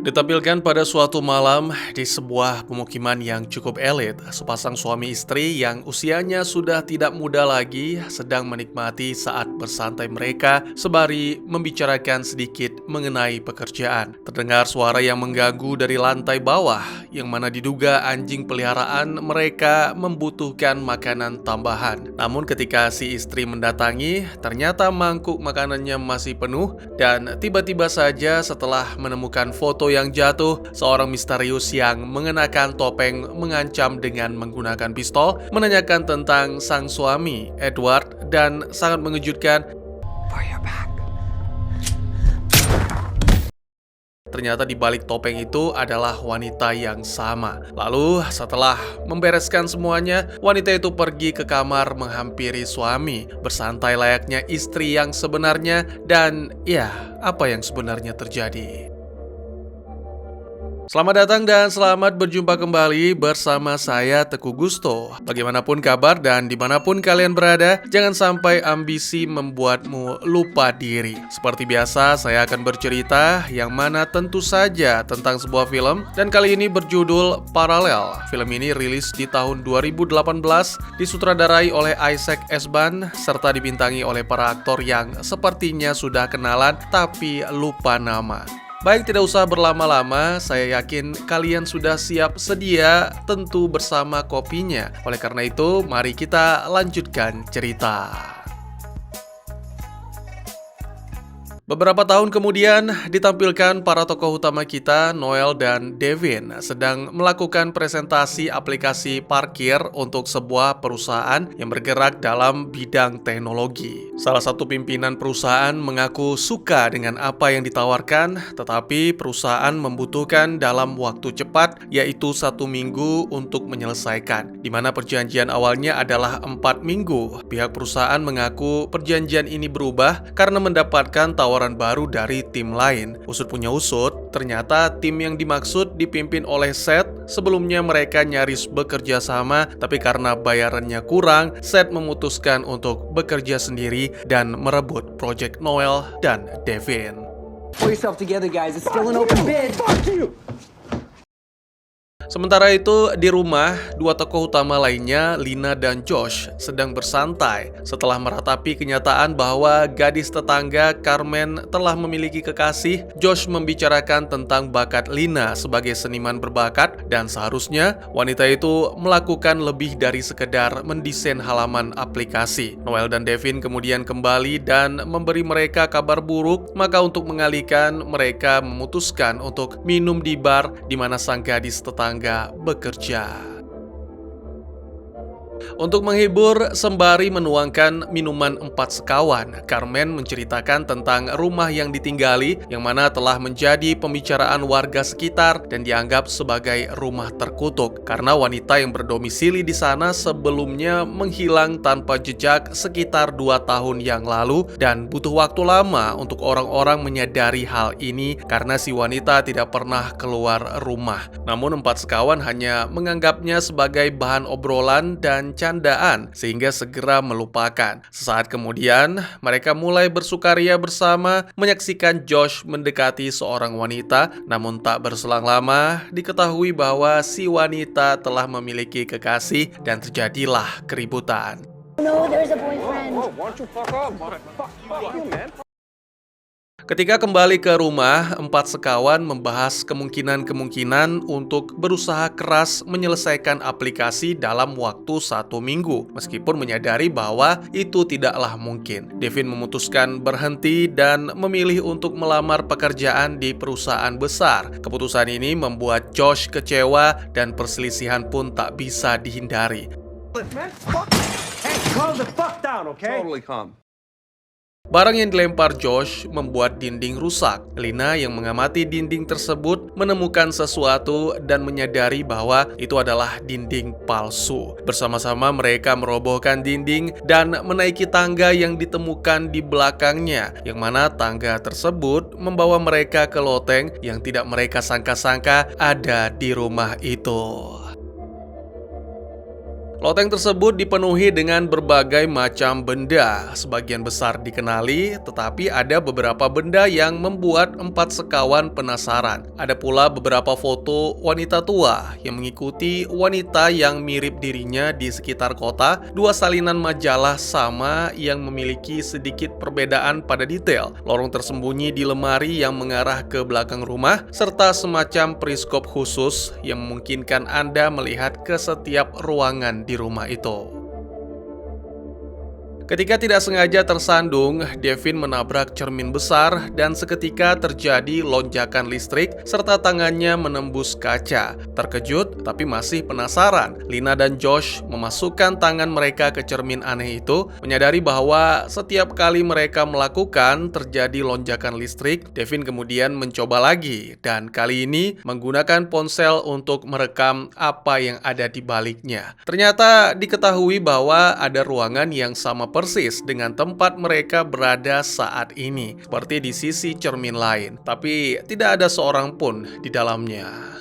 Ditampilkan pada suatu malam di sebuah pemukiman yang cukup elit, sepasang suami istri yang usianya sudah tidak muda lagi sedang menikmati saat bersantai mereka sembari membicarakan sedikit mengenai pekerjaan. Terdengar suara yang mengganggu dari lantai bawah, yang mana diduga anjing peliharaan mereka membutuhkan makanan tambahan. Namun ketika si istri mendatangi, ternyata mangkuk makanannya masih penuh dan tiba-tiba saja setelah menemukan foto yang jatuh, seorang misterius yang mengenakan topeng mengancam dengan menggunakan pistol, menanyakan tentang sang suami, Edward, dan sangat mengejutkan. Ternyata di balik topeng itu adalah wanita yang sama. Lalu setelah membereskan semuanya, wanita itu pergi ke kamar menghampiri suami, bersantai layaknya istri yang sebenarnya, dan ya, apa yang sebenarnya terjadi. Selamat datang dan selamat berjumpa kembali bersama saya Teguh Gusto. Bagaimanapun kabar dan dimanapun kalian berada, jangan sampai ambisi membuatmu lupa diri. Seperti biasa, saya akan bercerita yang mana tentu saja tentang sebuah film, dan kali ini berjudul Paralel. Film ini rilis di tahun 2018, disutradarai oleh Isaac Esban, serta dibintangi oleh para aktor yang sepertinya sudah kenalan tapi lupa nama. Baik, tidak usah berlama-lama, saya yakin kalian sudah siap sedia tentu bersama kopinya. Oleh karena itu, mari kita lanjutkan cerita. Beberapa tahun kemudian, ditampilkan para tokoh utama kita, Noel dan Devin, sedang melakukan presentasi aplikasi parkir untuk sebuah perusahaan yang bergerak dalam bidang teknologi. Salah satu pimpinan perusahaan mengaku suka dengan apa yang ditawarkan, tetapi perusahaan membutuhkan dalam waktu cepat, yaitu 1 minggu untuk menyelesaikan, di mana perjanjian awalnya adalah 4 minggu. Pihak perusahaan mengaku perjanjian ini berubah karena mendapatkan tawaran baru dari tim lain. Usut punya usut, ternyata tim yang dimaksud dipimpin oleh Seth. Sebelumnya mereka nyaris bekerja sama, tapi karena bayarannya kurang, Seth memutuskan untuk bekerja sendiri dan merebut proyek Noel dan Devin. Pull yourself together, guys. It's still an open bid. Fuck you! Sementara itu, di rumah, dua tokoh utama lainnya, Lina dan Josh, sedang bersantai setelah meratapi kenyataan bahwa gadis tetangga, Carmen, telah memiliki kekasih. Josh membicarakan tentang bakat Lina sebagai seniman berbakat, dan seharusnya wanita itu melakukan lebih dari sekedar mendesain halaman aplikasi. Noel dan Devin kemudian kembali dan memberi mereka kabar buruk, maka untuk mengalihkan, mereka memutuskan untuk minum di bar di mana sang gadis tetangga bekerja. Untuk menghibur sembari menuangkan minuman 4 sekawan, Carmen menceritakan tentang rumah yang ditinggali, yang mana telah menjadi pembicaraan warga sekitar dan dianggap sebagai rumah terkutuk karena wanita yang berdomisili di sana sebelumnya menghilang tanpa jejak sekitar 2 tahun yang lalu, dan butuh waktu lama untuk orang-orang menyadari hal ini karena si wanita tidak pernah keluar rumah. Namun 4 sekawan hanya menganggapnya sebagai bahan obrolan dan candaan sehingga segera melupakan. Sesaat kemudian, mereka mulai bersukaria bersama menyaksikan Josh mendekati seorang wanita, namun tak berselang lama diketahui bahwa si wanita telah memiliki kekasih dan terjadilah keributan. No, there's a boyfriend. Why don't you fuck up? Fuck you, man. Ketika kembali ke rumah, 4 sekawan membahas kemungkinan-kemungkinan untuk berusaha keras menyelesaikan aplikasi dalam waktu 1 minggu, meskipun menyadari bahwa itu tidaklah mungkin. Devin memutuskan berhenti dan memilih untuk melamar pekerjaan di perusahaan besar. Keputusan ini membuat Josh kecewa dan perselisihan pun tak bisa dihindari. Man, fuck. Hey, calm the fuck down, okay? Totally calm. Barang yang dilempar Josh membuat dinding rusak. Lina yang mengamati dinding tersebut menemukan sesuatu dan menyadari bahwa itu adalah dinding palsu. Bersama-sama mereka merobohkan dinding dan menaiki tangga yang ditemukan di belakangnya, yang mana tangga tersebut membawa mereka ke loteng yang tidak mereka sangka-sangka ada di rumah itu. Loteng tersebut dipenuhi dengan berbagai macam benda. Sebagian besar dikenali, tetapi ada beberapa benda yang membuat empat sekawan penasaran. Ada pula beberapa foto wanita tua yang mengikuti wanita yang mirip dirinya di sekitar kota, dua salinan majalah sama yang memiliki sedikit perbedaan pada detail, lorong tersembunyi di lemari yang mengarah ke belakang rumah, serta semacam periskop khusus yang memungkinkan Anda melihat ke setiap ruangan di rumah itu. Ketika tidak sengaja tersandung, Devin menabrak cermin besar dan seketika terjadi lonjakan listrik serta tangannya menembus kaca. Terkejut tapi masih penasaran, Lina dan Josh memasukkan tangan mereka ke cermin aneh itu, menyadari bahwa setiap kali mereka melakukan terjadi lonjakan listrik. Devin kemudian mencoba lagi dan kali ini menggunakan ponsel untuk merekam apa yang ada di baliknya. Ternyata diketahui bahwa ada ruangan yang sama persis dengan tempat mereka berada saat ini, seperti di sisi cermin lain, tapi tidak ada seorang pun di dalamnya.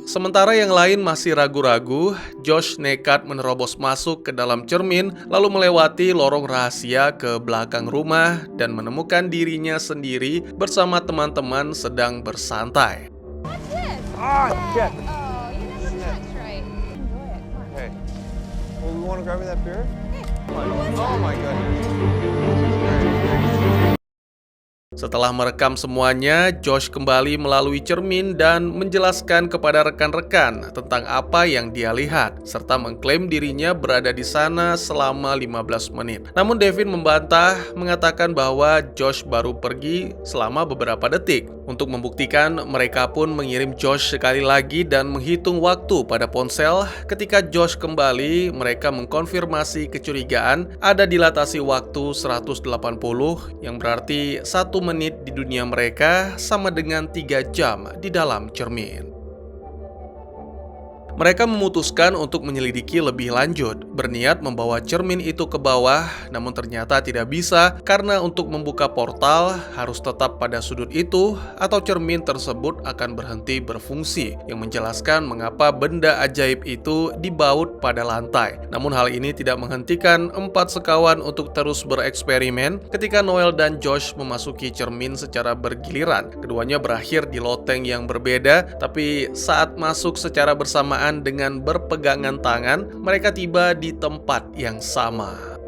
Sementara yang lain masih ragu-ragu, Josh nekat menerobos masuk ke dalam cermin, lalu melewati lorong rahasia ke belakang rumah dan menemukan dirinya sendiri bersama teman-teman sedang bersantai. Ah, shit. Oh, you never touch right. Enjoy it. Come on. Hey, well, we want to grab me that beer? Oh my goodness. Setelah merekam semuanya, Josh kembali melalui cermin dan menjelaskan kepada rekan-rekan tentang apa yang dia lihat, serta mengklaim dirinya berada di sana selama 15 menit. Namun Devin membantah, mengatakan bahwa Josh baru pergi selama beberapa detik. Untuk membuktikan, mereka pun mengirim Josh sekali lagi dan menghitung waktu pada ponsel. Ketika Josh kembali, mereka mengkonfirmasi kecurigaan ada dilatasi waktu 180, yang berarti 1 menit di dunia mereka sama dengan 3 jam di dalam cermin. Mereka memutuskan untuk menyelidiki lebih lanjut, berniat membawa cermin itu ke bawah, namun ternyata tidak bisa karena untuk membuka portal harus tetap pada sudut itu atau cermin tersebut akan berhenti berfungsi, yang menjelaskan mengapa benda ajaib itu dibaut pada lantai. Namun hal ini tidak menghentikan empat sekawan untuk terus bereksperimen. Ketika Noel dan Josh memasuki cermin secara bergiliran, keduanya berakhir di loteng yang berbeda, tapi saat masuk secara bersamaan dengan berpegangan tangan, mereka tiba di tempat yang sama.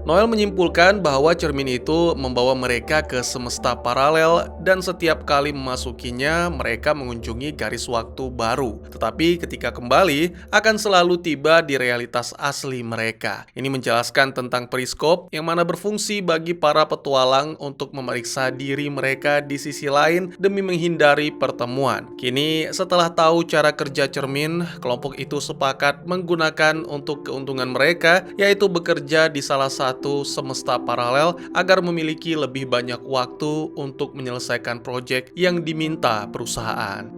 Noel menyimpulkan bahwa cermin itu membawa mereka ke semesta paralel dan setiap kali memasukinya mereka mengunjungi garis waktu baru. Tetapi ketika kembali akan selalu tiba di realitas asli mereka. Ini menjelaskan tentang periskop yang mana berfungsi bagi para petualang untuk memeriksa diri mereka di sisi lain demi menghindari pertemuan. Kini setelah tahu cara kerja cermin, kelompok itu sepakat menggunakan untuk keuntungan mereka, yaitu bekerja di salah satu semesta paralel agar memiliki lebih banyak waktu untuk menyelesaikan proyek yang diminta perusahaan.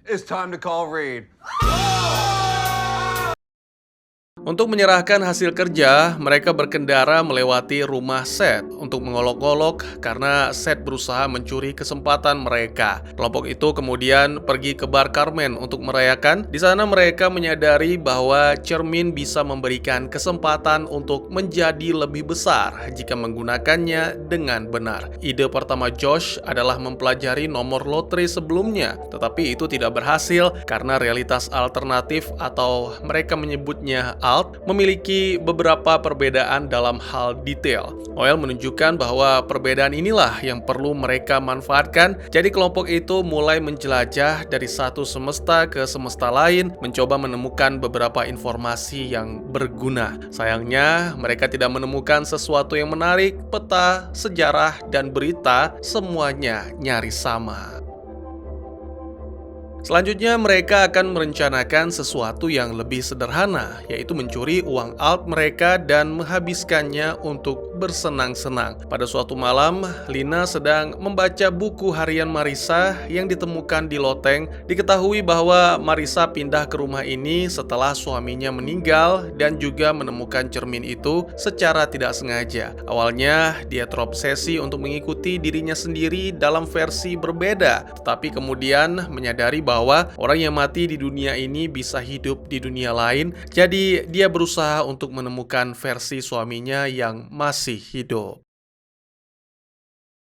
It's time to call Reed. Untuk menyerahkan hasil kerja, mereka berkendara melewati rumah Seth untuk mengolok-olok karena Seth berusaha mencuri kesempatan mereka. Kelompok itu kemudian pergi ke bar Carmen untuk merayakan. Di sana mereka menyadari bahwa cermin bisa memberikan kesempatan untuk menjadi lebih besar jika menggunakannya dengan benar. Ide pertama Josh adalah mempelajari nomor lotre sebelumnya, tetapi itu tidak berhasil karena realitas alternatif atau mereka menyebutnya memiliki beberapa perbedaan dalam hal detail. Noel menunjukkan bahwa perbedaan inilah yang perlu mereka manfaatkan. Jadi kelompok itu mulai menjelajah dari satu semesta ke semesta lain, mencoba menemukan beberapa informasi yang berguna. Sayangnya, mereka tidak menemukan sesuatu yang menarik. Peta, sejarah, dan berita semuanya nyaris sama. Selanjutnya mereka akan merencanakan sesuatu yang lebih sederhana, yaitu mencuri uang Alp mereka dan menghabiskannya untuk bersenang-senang. Pada suatu malam, Lina sedang membaca buku harian Marissa yang ditemukan di loteng. Diketahui bahwa Marissa pindah ke rumah ini setelah suaminya meninggal dan juga menemukan cermin itu secara tidak sengaja. Awalnya, dia terobsesi untuk mengikuti dirinya sendiri dalam versi berbeda, tetapi kemudian menyadari bahwa orang yang mati di dunia ini bisa hidup di dunia lain, jadi dia berusaha untuk menemukan versi suaminya yang masih hidup.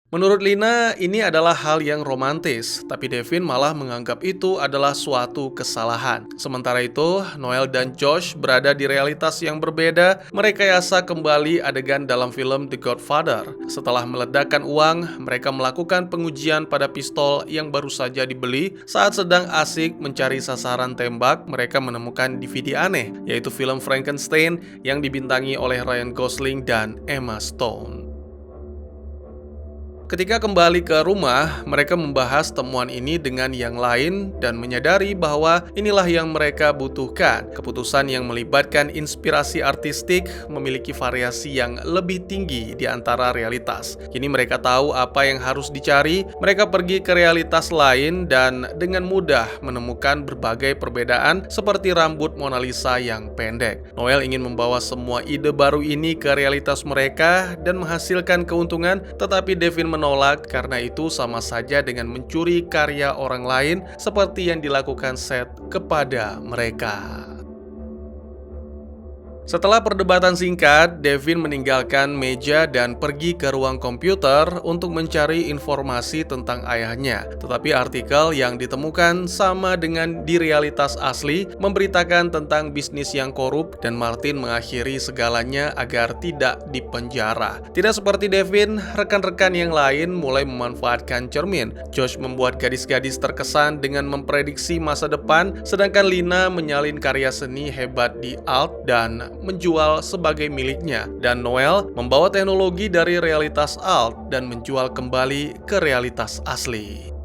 Menurut Lina, ini adalah hal yang romantis, tapi Devin malah menganggap itu adalah suatu kesalahan. Sementara itu, Noel dan Josh berada di realitas yang berbeda, merekayasa kembali adegan dalam film The Godfather. Setelah meledakkan uang, mereka melakukan pengujian pada pistol yang baru saja dibeli. Saat sedang asik mencari sasaran tembak, mereka menemukan DVD aneh, yaitu film Frankenstein yang dibintangi oleh Ryan Gosling dan Emma Stone. Ketika kembali ke rumah, mereka membahas temuan ini dengan yang lain dan menyadari bahwa inilah yang mereka butuhkan. Keputusan yang melibatkan inspirasi artistik memiliki variasi yang lebih tinggi di antara realitas. Kini mereka tahu apa yang harus dicari, mereka pergi ke realitas lain dan dengan mudah menemukan berbagai perbedaan seperti rambut Mona Lisa yang pendek. Noel ingin membawa semua ide baru ini ke realitas mereka dan menghasilkan keuntungan, tetapi Devin menolak karena itu sama saja dengan mencuri karya orang lain seperti yang dilakukan Seth kepada mereka. Setelah perdebatan singkat, Devin meninggalkan meja dan pergi ke ruang komputer untuk mencari informasi tentang ayahnya. Tetapi artikel yang ditemukan sama dengan di realitas asli, memberitakan tentang bisnis yang korup dan Martin mengakhiri segalanya agar tidak dipenjara. Tidak seperti Devin, rekan-rekan yang lain mulai memanfaatkan cermin. Josh membuat gadis-gadis terkesan dengan memprediksi masa depan, sedangkan Lina menyalin karya seni hebat di Alt dan menjual sebagai miliknya, dan Noel membawa teknologi dari realitas Alt dan menjual kembali ke realitas asli.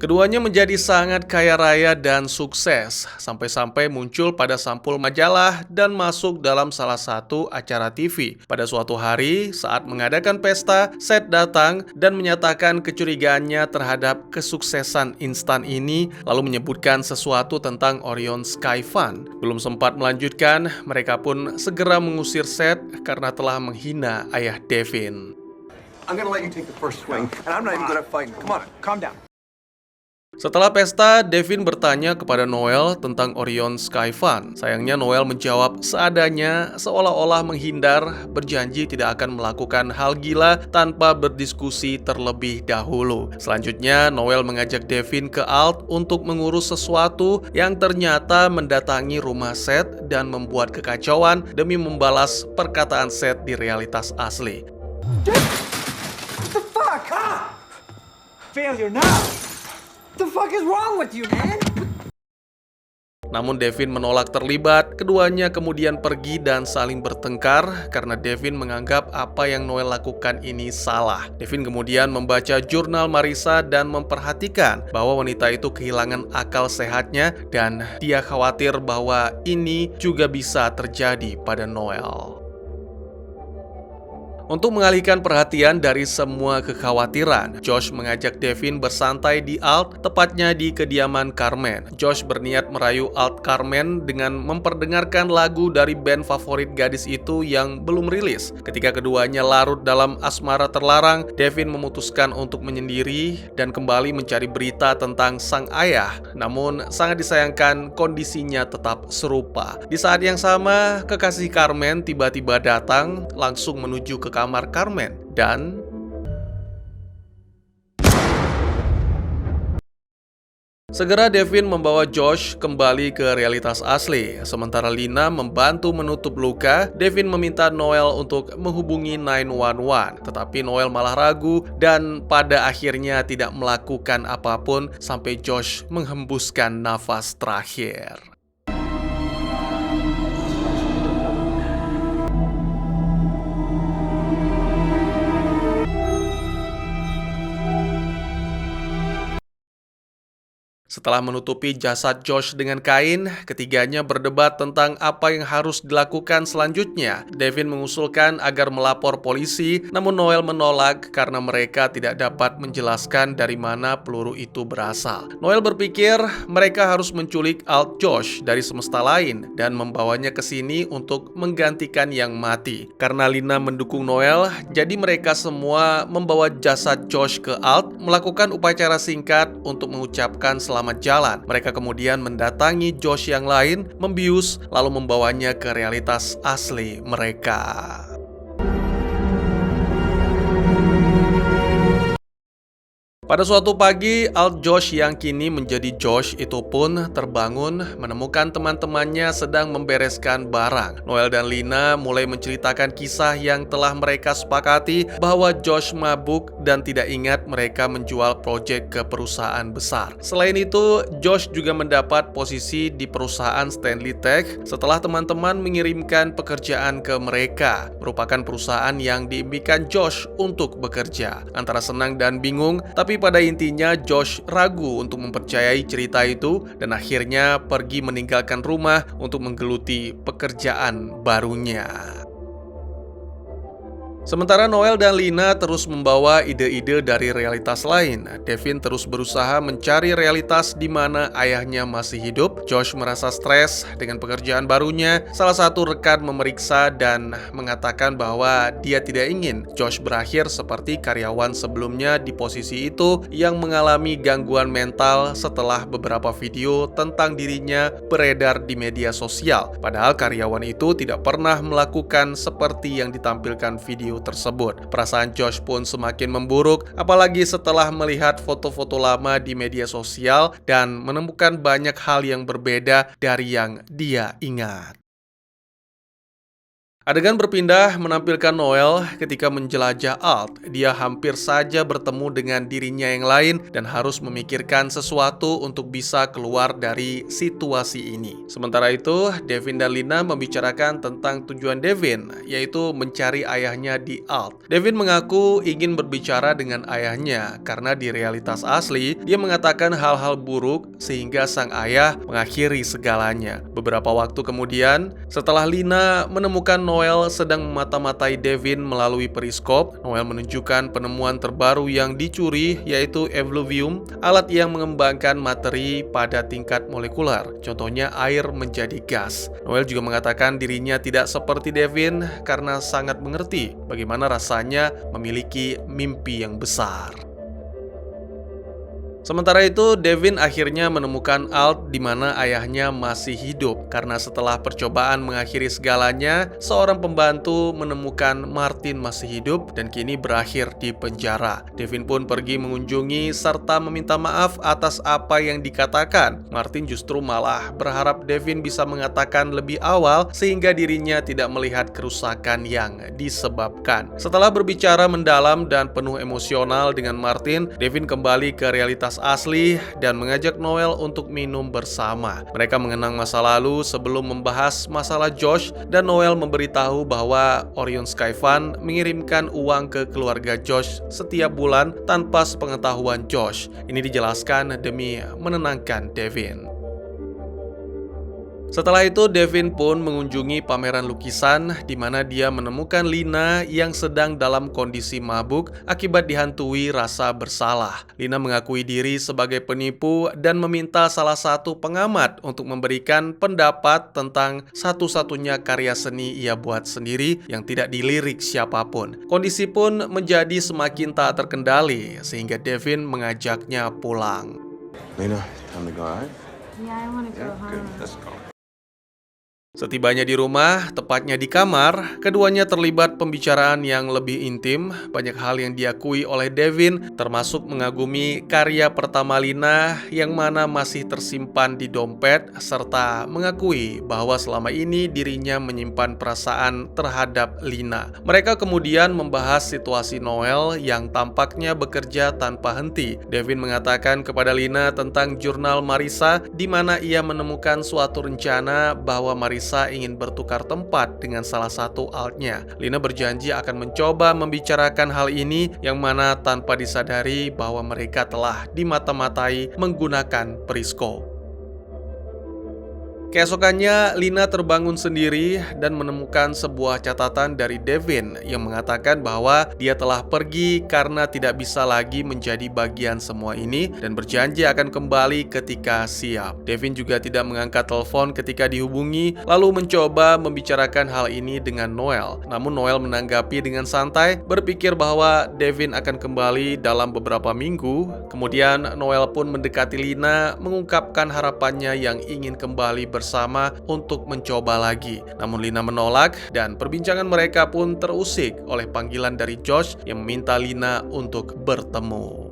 Keduanya menjadi sangat kaya raya dan sukses, sampai-sampai muncul pada sampul majalah dan masuk dalam salah satu acara TV. Pada suatu hari, saat mengadakan pesta, Seth datang dan menyatakan kecurigaannya terhadap kesuksesan instan ini, lalu menyebutkan sesuatu tentang Orion Sky Fund. Belum sempat melanjutkan, mereka pun segera mengusir Seth karena telah menghina ayah Devin. I'm gonna let you take the first swing, and I'm not even good at fighting. Come on, calm down. Setelah pesta, Devin bertanya kepada Noel tentang Orion Sky Fund. Sayangnya Noel menjawab seadanya, seolah-olah menghindar, berjanji tidak akan melakukan hal gila tanpa berdiskusi terlebih dahulu. Selanjutnya, Noel mengajak Devin ke Alt untuk mengurus sesuatu yang ternyata mendatangi rumah Seth dan membuat kekacauan demi membalas perkataan Seth di realitas asli. What the fuck? Failure now. What the fuck is wrong with you, man? Namun Devin menolak terlibat, keduanya kemudian pergi dan saling bertengkar karena Devin menganggap apa yang Noel lakukan ini salah. Devin kemudian membaca jurnal Marissa dan memperhatikan bahwa wanita itu kehilangan akal sehatnya dan dia khawatir bahwa ini juga bisa terjadi pada Noel. Untuk mengalihkan perhatian dari semua kekhawatiran, Josh mengajak Devin bersantai di Alt, tepatnya di kediaman Carmen. Josh berniat merayu Alt Carmen dengan memperdengarkan lagu dari band favorit gadis itu yang belum rilis. Ketika keduanya larut dalam asmara terlarang, Devin memutuskan untuk menyendiri dan kembali mencari berita tentang sang ayah. Namun, sangat disayangkan kondisinya tetap serupa. Di saat yang sama, kekasih Carmen tiba-tiba datang, langsung menuju ke kamar Carmen dan segera Devin membawa Josh kembali ke realitas asli. Sementara Lina membantu menutup luka, Devin meminta Noel untuk menghubungi 911. Tetapi Noel malah ragu dan pada akhirnya tidak melakukan apapun sampai Josh menghembuskan nafas terakhir. Setelah menutupi jasad Josh dengan kain, ketiganya berdebat tentang apa yang harus dilakukan selanjutnya. Devin mengusulkan agar melapor polisi, namun Noel menolak karena mereka tidak dapat menjelaskan dari mana peluru itu berasal. Noel berpikir mereka harus menculik Alt Josh dari semesta lain dan membawanya ke sini untuk menggantikan yang mati. Karena Lina mendukung Noel, jadi mereka semua membawa jasad Josh ke Alt, melakukan upacara singkat untuk mengucapkan selamat jalan. Mereka kemudian mendatangi Josh yang lain, membius, lalu membawanya ke realitas asli mereka. Pada suatu pagi, Alt Josh yang kini menjadi Josh itu pun terbangun menemukan teman-temannya sedang membereskan barang. Noel dan Lina mulai menceritakan kisah yang telah mereka sepakati bahwa Josh mabuk dan tidak ingat mereka menjual proyek ke perusahaan besar. Selain itu, Josh juga mendapat posisi di perusahaan Stanley Tech setelah teman-teman mengirimkan pekerjaan ke mereka. Merupakan perusahaan yang diimpikan Josh untuk bekerja. Antara senang dan bingung, tapi pada intinya Josh ragu untuk mempercayai cerita itu dan akhirnya pergi meninggalkan rumah untuk menggeluti pekerjaan barunya. Sementara Noel dan Lina terus membawa ide-ide dari realitas lain. Devin terus berusaha mencari realitas di mana ayahnya masih hidup. Josh merasa stres dengan pekerjaan barunya. Salah satu rekan memeriksa dan mengatakan bahwa dia tidak ingin Josh berakhir seperti karyawan sebelumnya di posisi itu yang mengalami gangguan mental setelah beberapa video tentang dirinya beredar di media sosial. Padahal karyawan itu tidak pernah melakukan seperti yang ditampilkan video tersebut. Perasaan Josh pun semakin memburuk, apalagi setelah melihat foto-foto lama di media sosial dan menemukan banyak hal yang berbeda dari yang dia ingat. Adegan berpindah menampilkan Noel ketika menjelajah Alt. Dia hampir saja bertemu dengan dirinya yang lain dan harus memikirkan sesuatu untuk bisa keluar dari situasi ini. Sementara itu, Devin dan Lina membicarakan tentang tujuan Devin, yaitu mencari ayahnya di Alt. Devin mengaku ingin berbicara dengan ayahnya karena di realitas asli, dia mengatakan hal-hal buruk sehingga sang ayah mengakhiri segalanya. Beberapa waktu kemudian, setelah Lina menemukan Noel sedang memata-matai Devin melalui periskop, Noel menunjukkan penemuan terbaru yang dicuri, yaitu Evoluvium, alat yang mengembangkan materi pada tingkat molekuler, contohnya air menjadi gas. Noel juga mengatakan dirinya tidak seperti Devin karena sangat mengerti bagaimana rasanya memiliki mimpi yang besar. Sementara itu, Devin akhirnya menemukan Alt di mana ayahnya masih hidup karena setelah percobaan mengakhiri segalanya, seorang pembantu menemukan Martin masih hidup dan kini berakhir di penjara. Devin pun pergi mengunjungi serta meminta maaf atas apa yang dikatakan. Martin justru malah berharap Devin bisa mengatakan lebih awal sehingga dirinya tidak melihat kerusakan yang disebabkan. Setelah berbicara mendalam dan penuh emosional dengan Martin, Devin kembali ke realitas asli dan mengajak Noel untuk minum bersama. Mereka mengenang masa lalu sebelum membahas masalah Josh dan Noel memberitahu bahwa Orion Sky Fund mengirimkan uang ke keluarga Josh setiap bulan tanpa sepengetahuan Josh. Ini dijelaskan demi menenangkan Devin. Setelah itu, Devin pun mengunjungi pameran lukisan di mana dia menemukan Lina yang sedang dalam kondisi mabuk akibat dihantui rasa bersalah. Lina mengakui diri sebagai penipu dan meminta salah satu pengamat untuk memberikan pendapat tentang satu-satunya karya seni ia buat sendiri yang tidak dilirik siapapun. Kondisi pun menjadi semakin tak terkendali sehingga Devin mengajaknya pulang. Lena, time to go, all right? Yeah, I want to go home. Good, let's go. Setibanya di rumah, tepatnya di kamar, keduanya terlibat pembicaraan yang lebih intim. Banyak hal yang diakui oleh Devin, termasuk mengagumi karya pertama Lina yang mana masih tersimpan di dompet, serta mengakui bahwa selama ini dirinya menyimpan perasaan terhadap Lina. Mereka kemudian membahas situasi Noel yang tampaknya bekerja tanpa henti. Devin mengatakan kepada Lina tentang jurnal Marissa, di mana ia menemukan suatu rencana bahwa Marissa Marissa ingin bertukar tempat dengan salah satu altnya. Lina berjanji akan mencoba membicarakan hal ini, yang mana tanpa disadari bahwa mereka telah dimata-matai menggunakan periskop. Keesokannya, Lina terbangun sendiri dan menemukan sebuah catatan dari Devin yang mengatakan bahwa dia telah pergi karena tidak bisa lagi menjadi bagian semua ini dan berjanji akan kembali ketika siap. Devin juga tidak mengangkat telepon ketika dihubungi, lalu mencoba membicarakan hal ini dengan Noel. Namun Noel menanggapi dengan santai, berpikir bahwa Devin akan kembali dalam beberapa minggu. Kemudian Noel pun mendekati Lina, mengungkapkan harapannya yang ingin kembali bersama untuk mencoba lagi. Namun Lina menolak dan perbincangan mereka pun terusik oleh panggilan dari Josh yang meminta Lina untuk bertemu.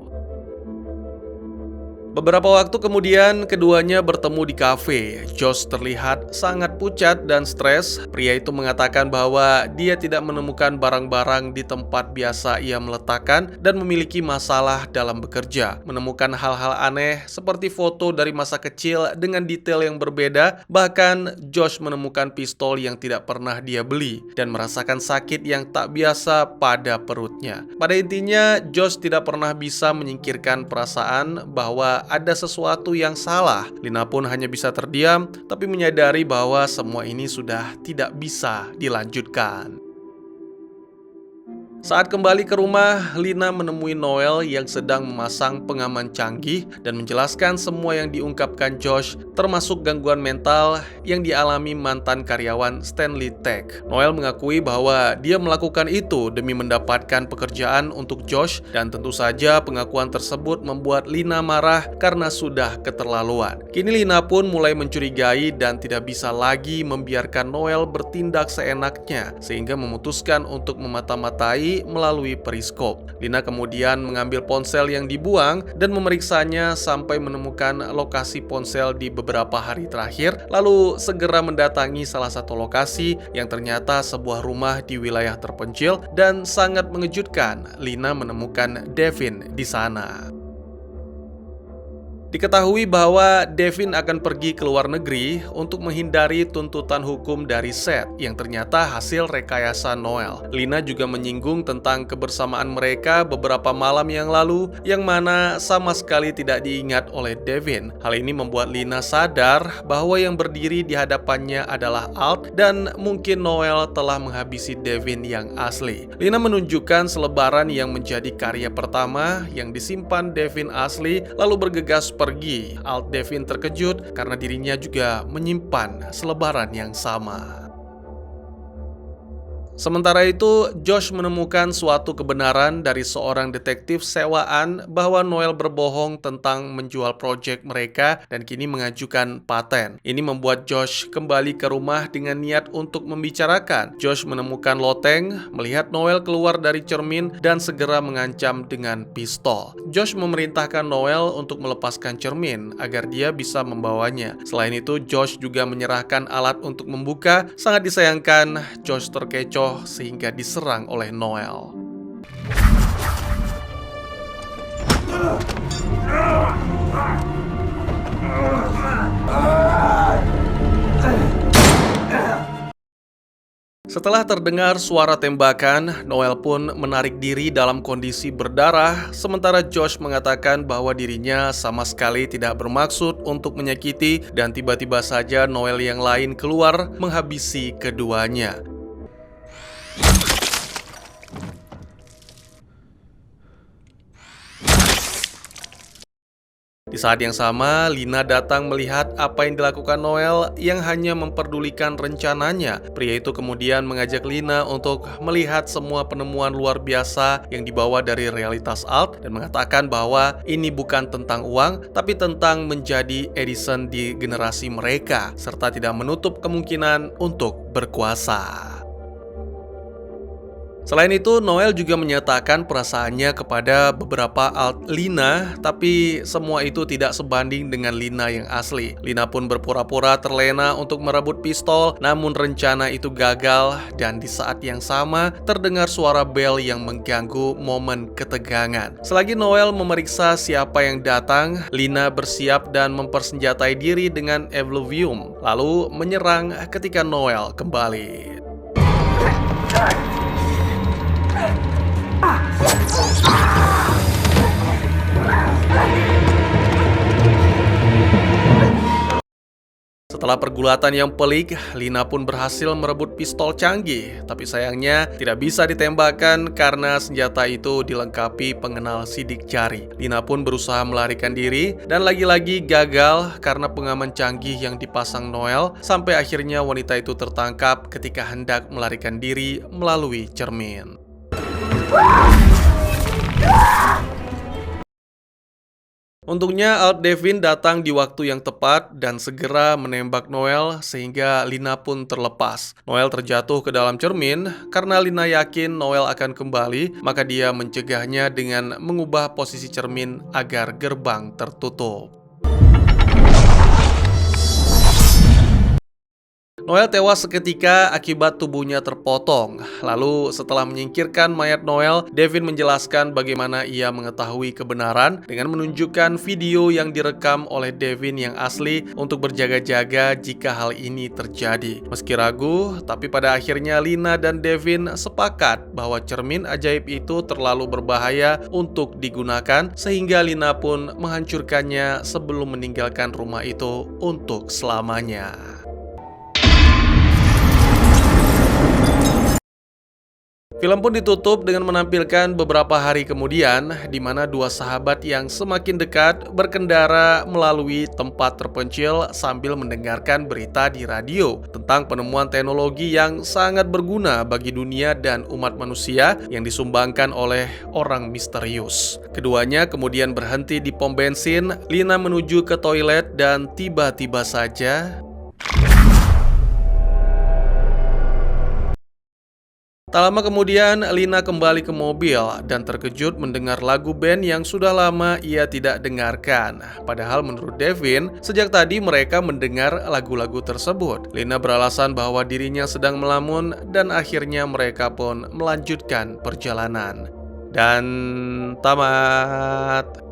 Beberapa waktu kemudian, keduanya bertemu di kafe. Josh terlihat sangat pucat dan stres. Pria itu mengatakan bahwa dia tidak menemukan barang-barang di tempat biasa ia meletakkan dan memiliki masalah dalam bekerja. Menemukan hal-hal aneh seperti foto dari masa kecil dengan detail yang berbeda. Bahkan Josh menemukan pistol yang tidak pernah dia beli dan merasakan sakit yang tak biasa pada perutnya. Pada intinya, Josh tidak pernah bisa menyingkirkan perasaan bahwa ada sesuatu yang salah. Lina pun hanya bisa terdiam, tapi menyadari bahwa semua ini sudah tidak bisa dilanjutkan. Saat kembali ke rumah, Lina menemui Noel yang sedang memasang pengaman canggih dan menjelaskan semua yang diungkapkan Josh, termasuk gangguan mental yang dialami mantan karyawan Stanley Tech. Noel mengakui bahwa dia melakukan itu demi mendapatkan pekerjaan untuk Josh, dan tentu saja pengakuan tersebut membuat Lina marah karena sudah keterlaluan. Kini Lina pun mulai mencurigai dan tidak bisa lagi membiarkan Noel bertindak seenaknya, sehingga memutuskan untuk memata-matai melalui periskop. Lina kemudian mengambil ponsel yang dibuang dan memeriksanya sampai menemukan lokasi ponsel di beberapa hari terakhir, lalu segera mendatangi salah satu lokasi yang ternyata sebuah rumah di wilayah terpencil, dan sangat mengejutkan, Lina menemukan Devin di sana. Diketahui bahwa Devin akan pergi ke luar negeri untuk menghindari tuntutan hukum dari Seth yang ternyata hasil rekayasa Noel. Lina juga menyinggung tentang kebersamaan mereka beberapa malam yang lalu yang mana sama sekali tidak diingat oleh Devin. Hal ini membuat Lina sadar bahwa yang berdiri di hadapannya adalah Alt dan mungkin Noel telah menghabisi Devin yang asli. Lina menunjukkan selebaran yang menjadi karya pertama yang disimpan Devin asli, lalu bergegas pergi. Alt Devin terkejut karena dirinya juga menyimpan selebaran yang sama. Sementara itu, Josh menemukan suatu kebenaran dari seorang detektif sewaan bahwa Noel berbohong tentang menjual proyek mereka dan kini mengajukan paten. Ini membuat Josh kembali ke rumah dengan niat untuk membicarakan. Josh menemukan loteng, melihat Noel keluar dari cermin dan segera mengancam dengan pistol. Josh memerintahkan Noel untuk melepaskan cermin agar dia bisa membawanya. Selain itu, Josh juga menyerahkan alat untuk membuka. Sangat disayangkan, Josh terkecoh sehingga diserang oleh Noel. Setelah terdengar suara tembakan, Noel pun menarik diri dalam kondisi berdarah, sementara Josh mengatakan bahwa dirinya sama sekali tidak bermaksud untuk menyakiti, dan tiba-tiba saja Noel yang lain keluar menghabisi keduanya. Di saat yang sama, Lina datang melihat apa yang dilakukan Noel yang hanya memperdulikan rencananya. Pria itu kemudian mengajak Lina untuk melihat semua penemuan luar biasa yang dibawa dari realitas Alt dan mengatakan bahwa ini bukan tentang uang, tapi tentang menjadi Edison di generasi mereka, serta tidak menutup kemungkinan untuk berkuasa. Selain itu, Noel juga menyatakan perasaannya kepada beberapa alt Lina, tapi semua itu tidak sebanding dengan Lina yang asli. Lina pun berpura-pura terlena untuk merebut pistol, namun rencana itu gagal dan di saat yang sama terdengar suara bel yang mengganggu momen ketegangan. Selagi Noel memeriksa siapa yang datang, Lina bersiap dan mempersenjatai diri dengan Evoluvium, lalu menyerang ketika Noel kembali. Setelah pergulatan yang pelik, Lina pun berhasil merebut pistol canggih. Tapi sayangnya tidak bisa ditembakkan karena senjata itu dilengkapi pengenal sidik jari. Lina pun berusaha melarikan diri dan lagi-lagi gagal karena pengaman canggih yang dipasang Noel, sampai akhirnya wanita itu tertangkap ketika hendak melarikan diri melalui cermin. Untungnya Alt Devin datang di waktu yang tepat dan segera menembak Noel sehingga Lina pun terlepas. Noel terjatuh ke dalam cermin karena Lina yakin Noel akan kembali, maka dia mencegahnya dengan mengubah posisi cermin agar gerbang tertutup. Noel tewas seketika akibat tubuhnya terpotong. Lalu setelah menyingkirkan mayat Noel, Devin menjelaskan bagaimana ia mengetahui kebenaran dengan menunjukkan video yang direkam oleh Devin yang asli untuk berjaga-jaga jika hal ini terjadi. Meski ragu, tapi pada akhirnya Lina dan Devin sepakat bahwa cermin ajaib itu terlalu berbahaya untuk digunakan, sehingga Lina pun menghancurkannya sebelum meninggalkan rumah itu untuk selamanya. Film pun ditutup dengan menampilkan beberapa hari kemudian, di mana dua sahabat yang semakin dekat berkendara melalui tempat terpencil sambil mendengarkan berita di radio tentang penemuan teknologi yang sangat berguna bagi dunia dan umat manusia yang disumbangkan oleh orang misterius. Keduanya kemudian berhenti di pom bensin. Lina menuju ke toilet dan tiba-tiba saja tak lama kemudian, Lina kembali ke mobil dan terkejut mendengar lagu band yang sudah lama ia tidak dengarkan. Padahal menurut Devin, sejak tadi mereka mendengar lagu-lagu tersebut. Lina beralasan bahwa dirinya sedang melamun dan akhirnya mereka pun melanjutkan perjalanan. Dan tamat.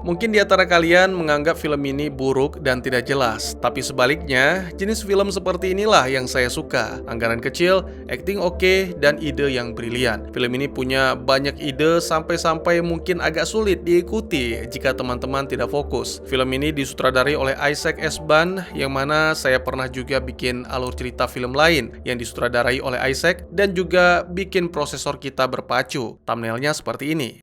Mungkin di antara kalian menganggap film ini buruk dan tidak jelas, tapi sebaliknya, jenis film seperti inilah yang saya suka. Anggaran kecil, akting oke, dan ide yang brilian. Film ini punya banyak ide sampai-sampai mungkin agak sulit diikuti jika teman-teman tidak fokus. Film ini disutradarai oleh Isaac S. Band, yang mana saya pernah juga bikin alur cerita film lain yang disutradarai oleh Isaac dan juga bikin prosesor kita berpacu. Thumbnailnya seperti ini.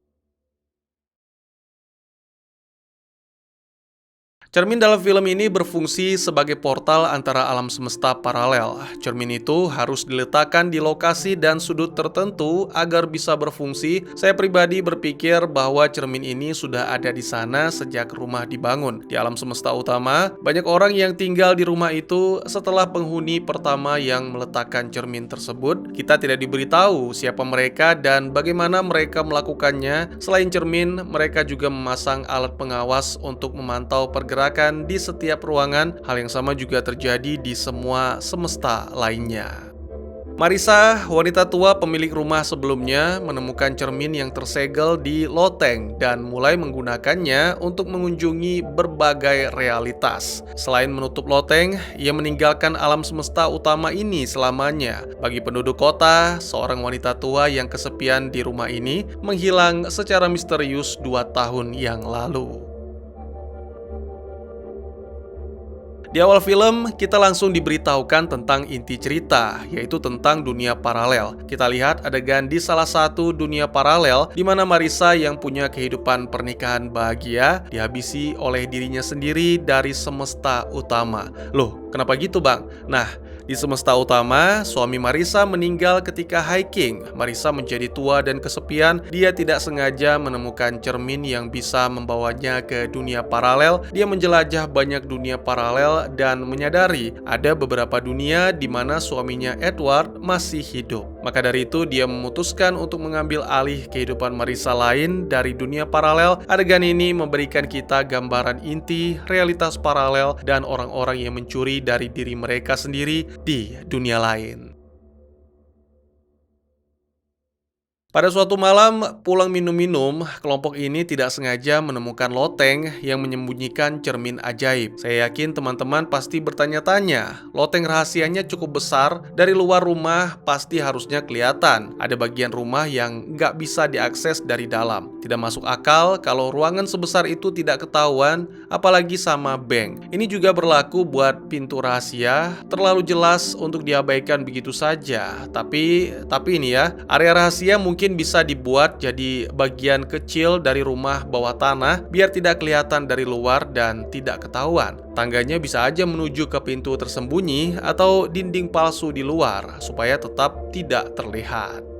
Cermin dalam film ini berfungsi sebagai portal antara alam semesta paralel. Cermin itu harus diletakkan di lokasi dan sudut tertentu agar bisa berfungsi. Saya pribadi berpikir bahwa cermin ini sudah ada di sana sejak rumah dibangun. Di alam semesta utama, banyak orang yang tinggal di rumah itu setelah penghuni pertama yang meletakkan cermin tersebut. Kita tidak diberitahu siapa mereka dan bagaimana mereka melakukannya. Selain cermin, mereka juga memasang alat pengawas untuk memantau pergerakan di setiap ruangan. Hal yang sama juga terjadi di semua semesta lainnya. Marisa, wanita tua pemilik rumah sebelumnya, menemukan cermin yang tersegel di loteng dan mulai menggunakannya untuk mengunjungi berbagai realitas. Selain menutup loteng, ia meninggalkan alam semesta utama ini selamanya. Bagi penduduk kota, seorang wanita tua yang kesepian di rumah ini menghilang secara misterius 2 tahun yang lalu. Di awal film, kita langsung diberitahukan tentang inti cerita, yaitu tentang dunia paralel. Kita lihat adegan di salah satu dunia paralel, di mana Marisa yang punya kehidupan pernikahan bahagia dihabisi oleh dirinya sendiri dari semesta utama. Loh, kenapa gitu bang? Nah, Di semesta utama, suami Marissa meninggal ketika hiking. Marissa menjadi tua dan kesepian. Dia tidak sengaja menemukan cermin yang bisa membawanya ke dunia paralel. Dia menjelajah banyak dunia paralel dan menyadari ada beberapa dunia di mana suaminya Edward masih hidup. Maka dari itu dia memutuskan untuk mengambil alih kehidupan Marissa lain dari dunia paralel. Adegan ini memberikan kita gambaran inti realitas paralel dan orang-orang yang mencuri dari diri mereka sendiri di dunia lain. Pada suatu malam, pulang minum-minum, kelompok ini tidak sengaja menemukan loteng yang menyembunyikan cermin ajaib. Saya yakin teman-teman pasti bertanya-tanya, loteng rahasianya cukup besar, dari luar rumah pasti harusnya kelihatan. Ada bagian rumah yang nggak bisa diakses dari dalam. Tidak masuk akal kalau ruangan sebesar itu tidak ketahuan, apalagi sama bank. Ini juga berlaku buat pintu rahasia, terlalu jelas untuk diabaikan begitu saja. Tapi ini ya, area rahasia mungkin bisa dibuat jadi bagian kecil dari rumah bawah tanah biar tidak kelihatan dari luar dan tidak ketahuan. Tangganya bisa aja menuju ke pintu tersembunyi atau dinding palsu di luar supaya tetap tidak terlihat.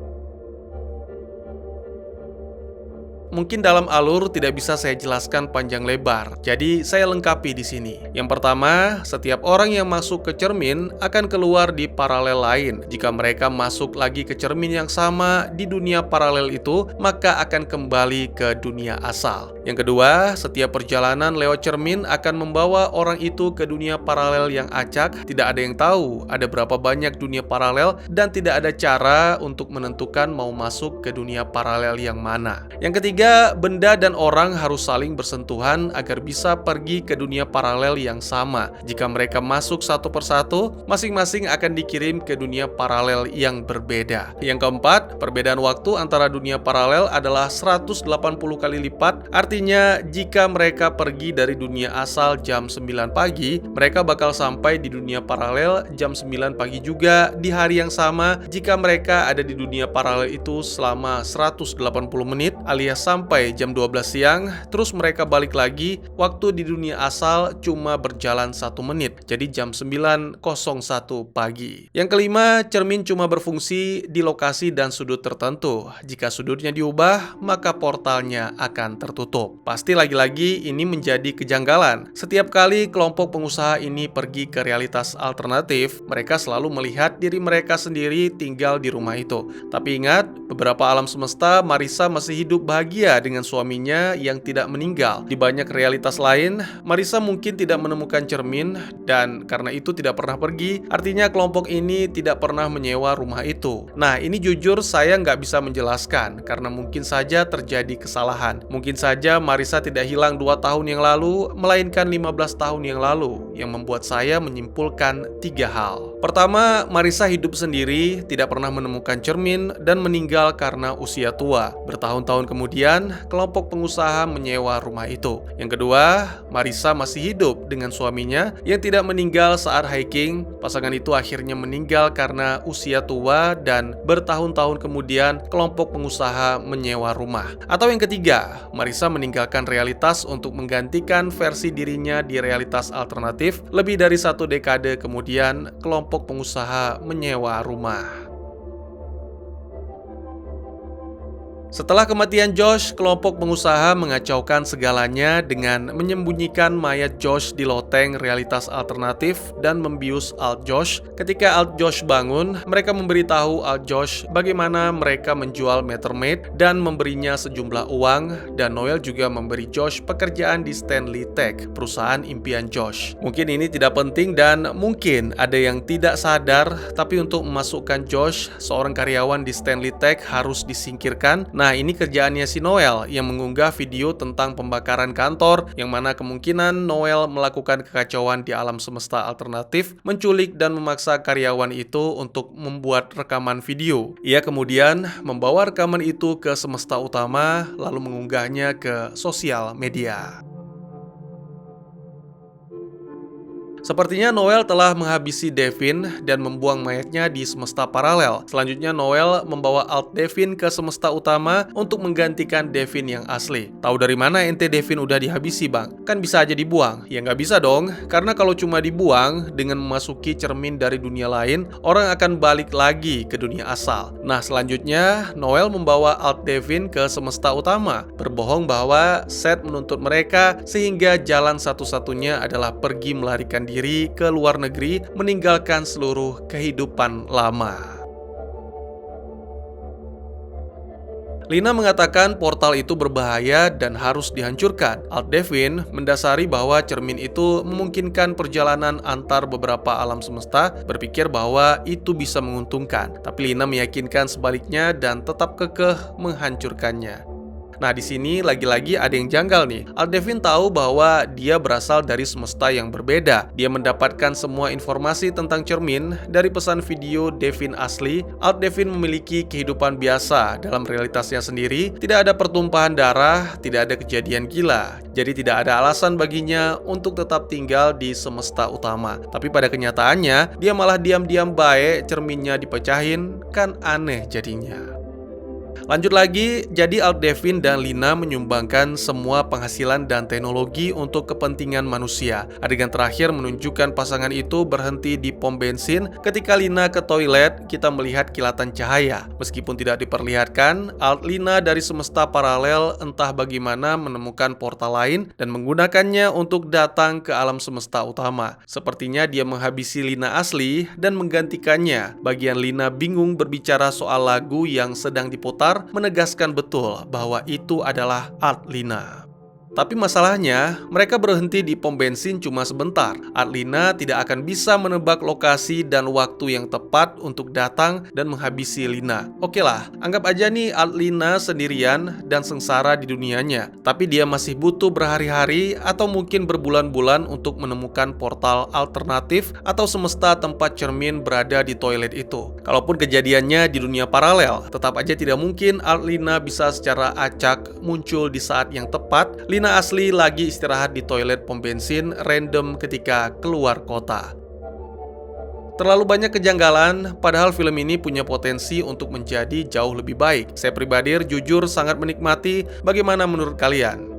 Mungkin dalam alur tidak bisa saya jelaskan panjang lebar, jadi saya lengkapi di sini. Yang pertama, setiap orang yang masuk ke cermin akan keluar di paralel lain. Jika mereka masuk lagi ke cermin yang sama di dunia paralel itu, maka akan kembali ke dunia asal. Yang kedua, setiap perjalanan lewat cermin akan membawa orang itu ke dunia paralel yang acak. Tidak ada yang tahu ada berapa banyak dunia paralel dan tidak ada cara untuk menentukan mau masuk ke dunia paralel yang mana. Yang ketiga, benda dan orang harus saling bersentuhan agar bisa pergi ke dunia paralel yang sama. Jika mereka masuk satu persatu, masing-masing akan dikirim ke dunia paralel yang berbeda. Yang keempat, perbedaan waktu antara dunia paralel adalah 180 kali lipat. Artinya, jika mereka pergi dari dunia asal jam 9 pagi, mereka bakal sampai di dunia paralel jam 9 pagi juga di hari yang sama jika mereka ada di dunia paralel itu selama 180 menit alias sampai jam 12 siang, terus mereka balik lagi, waktu di dunia asal cuma berjalan 1 menit, jadi jam 9.01 pagi. Yang kelima, cermin cuma berfungsi di lokasi dan sudut tertentu. Jika sudutnya diubah, maka portalnya akan tertutup. Pasti lagi-lagi ini menjadi kejanggalan. Setiap kali kelompok pengusaha ini pergi ke realitas alternatif, mereka selalu melihat diri mereka sendiri tinggal di rumah itu. Tapi ingat, beberapa alam semesta, Marissa masih hidup bahagia dengan suaminya yang tidak meninggal. Di banyak realitas lain, Marissa mungkin tidak menemukan cermin dan karena itu tidak pernah pergi. Artinya kelompok ini tidak pernah menyewa rumah itu. Nah, ini jujur saya nggak bisa menjelaskan karena mungkin saja terjadi kesalahan. Mungkin saja Marissa tidak hilang 2 tahun yang lalu, melainkan 15 tahun yang lalu, yang membuat saya menyimpulkan 3 hal. Pertama, Marissa hidup sendiri, tidak pernah menemukan cermin, dan meninggal karena usia tua. Bertahun-tahun kemudian, kelompok pengusaha menyewa rumah itu. Yang kedua, Marissa masih hidup dengan suaminya yang tidak meninggal saat hiking. Pasangan itu akhirnya meninggal karena usia tua dan bertahun-tahun kemudian kelompok pengusaha menyewa rumah. Atau yang ketiga, Marissa meninggalkan realitas untuk menggantikan versi dirinya di realitas alternatif. Lebih dari 1 dekade kemudian, kelompok pengusaha menyewa rumah. Setelah kematian Josh, kelompok pengusaha mengacaukan segalanya dengan menyembunyikan mayat Josh di loteng realitas alternatif dan membius Alt Josh. Ketika Alt Josh bangun, mereka memberitahu Alt Josh bagaimana mereka menjual Mattermate dan memberinya sejumlah uang, dan Noel juga memberi Josh pekerjaan di Stanley Tech, perusahaan impian Josh. Mungkin ini tidak penting dan mungkin ada yang tidak sadar, tapi untuk memasukkan Josh, seorang karyawan di Stanley Tech, harus disingkirkan. Nah, ini kerjaannya si Noel yang mengunggah video tentang pembakaran kantor, yang mana kemungkinan Noel melakukan kekacauan di alam semesta alternatif, menculik dan memaksa karyawan itu untuk membuat rekaman video. Ia kemudian membawa rekaman itu ke semesta utama, lalu mengunggahnya ke sosial media. Sepertinya Noel telah menghabisi Devin dan membuang mayatnya di semesta paralel. Selanjutnya Noel membawa Alt Devin ke semesta utama untuk menggantikan Devin yang asli. Tahu dari mana ente Devin udah dihabisi bang? Kan bisa aja dibuang. Ya nggak bisa dong, karena kalau cuma dibuang dengan memasuki cermin dari dunia lain, orang akan balik lagi ke dunia asal. Nah selanjutnya Noel membawa Alt Devin ke semesta utama, berbohong bahwa Seth menuntut mereka sehingga jalan satu-satunya adalah pergi melarikan diri ke luar negeri, meninggalkan seluruh kehidupan lama. Lina mengatakan portal itu berbahaya dan harus dihancurkan. Alt Devin mendasari bahwa cermin itu memungkinkan perjalanan antar beberapa alam semesta, berpikir bahwa itu bisa menguntungkan. Tapi Lina meyakinkan sebaliknya dan tetap kekeh menghancurkannya. Nah, di sini lagi-lagi ada yang janggal nih. Alt Devin tahu bahwa dia berasal dari semesta yang berbeda. Dia mendapatkan semua informasi tentang cermin dari pesan video Devin asli. Alt Devin memiliki kehidupan biasa dalam realitasnya sendiri. Tidak ada pertumpahan darah, tidak ada kejadian gila. Jadi tidak ada alasan baginya untuk tetap tinggal di semesta utama. Tapi pada kenyataannya, dia malah diam-diam baik cerminnya dipecahin. Kan aneh jadinya. Lanjut lagi, jadi Alt Devin dan Lina menyumbangkan semua penghasilan dan teknologi untuk kepentingan manusia. Adegan terakhir menunjukkan pasangan itu berhenti di pom bensin. Ketika Lina ke toilet, kita melihat kilatan cahaya. Meskipun tidak diperlihatkan, Alt Lina dari semesta paralel entah bagaimana menemukan portal lain dan menggunakannya untuk datang ke alam semesta utama. Sepertinya dia menghabisi Lina asli dan menggantikannya. Bagian Lina bingung berbicara soal lagu yang sedang diputar, menegaskan betul bahwa itu adalah Alt Lina. Tapi masalahnya, mereka berhenti di pom bensin cuma sebentar. Alt Lina tidak akan bisa menebak lokasi dan waktu yang tepat untuk datang dan menghabisi Lina. Oke lah, anggap aja nih Alt Lina sendirian dan sengsara di dunianya. Tapi dia masih butuh berhari-hari atau mungkin berbulan-bulan untuk menemukan portal alternatif atau semesta tempat cermin berada di toilet itu. Kalaupun kejadiannya di dunia paralel, tetap aja tidak mungkin Alt Lina bisa secara acak muncul di saat yang tepat. Lina asli lagi istirahat di toilet pom bensin random ketika keluar kota. Terlalu banyak kejanggalan, padahal film ini punya potensi untuk menjadi jauh lebih baik. Saya pribadi jujur sangat menikmati. Bagaimana menurut kalian?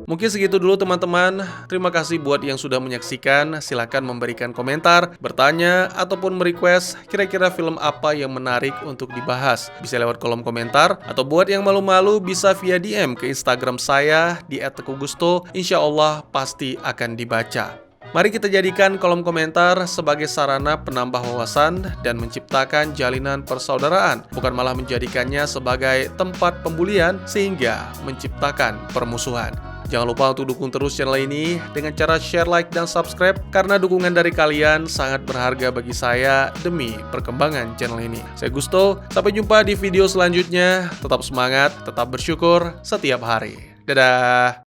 Mungkin segitu dulu teman-teman. Terima kasih buat yang sudah menyaksikan. Silahkan memberikan komentar, bertanya, ataupun merequest kira-kira film apa yang menarik untuk dibahas. Bisa lewat kolom komentar, atau buat yang malu-malu bisa via DM ke Instagram saya di @teguhgusto. Insya Allah pasti akan dibaca. Mari kita jadikan kolom komentar sebagai sarana penambah wawasan dan menciptakan jalinan persaudaraan, bukan malah menjadikannya sebagai tempat pembulian sehingga menciptakan permusuhan. Jangan lupa untuk dukung terus channel ini dengan cara share, like, dan subscribe, karena dukungan dari kalian sangat berharga bagi saya demi perkembangan channel ini. Saya Gusto, sampai jumpa di video selanjutnya. Tetap semangat, tetap bersyukur setiap hari. Dadah!